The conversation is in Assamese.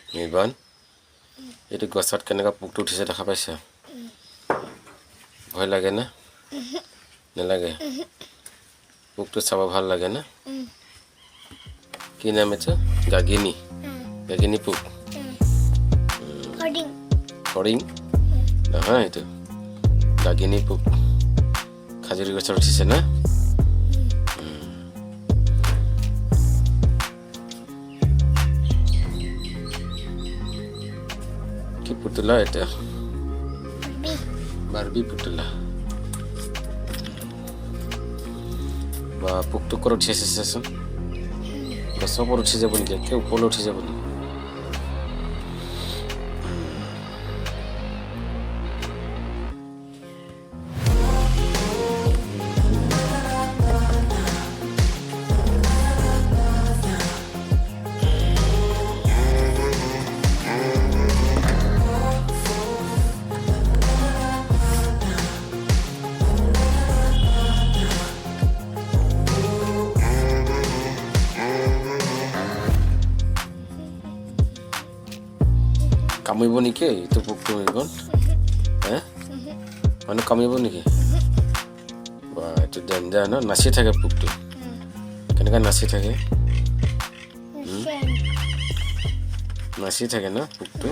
নিৰ্বাণ এইটো গছত কেনেকুৱা পোকটো উঠিছে দেখা পাইছা ভয় লাগে না নালাগে পোকটো চাব ভাল লাগে না কি নাম এইটো গাগিনী পোক ফৰিং নহয় এইটো গাগিনী পোক খাজুৰী গছত উঠিছে না কি পুতলা এটা বাৰ্বি পুতলা বা পোকটো ক'ত উঠি আছে চাচোন গছৰ ওপৰত উঠি যাব নেকি একে ওপৰলৈ উঠি যাব নেকি কামুৰিব নেকি এইটো পোকটো এইখন মানে কামুৰিব নেকি বা এইটো ডেঞ্জাৰ ন নাচি থাকে পোকটো কেনেকৈ নাচি থাকে নাচি থাকে ন পোকটো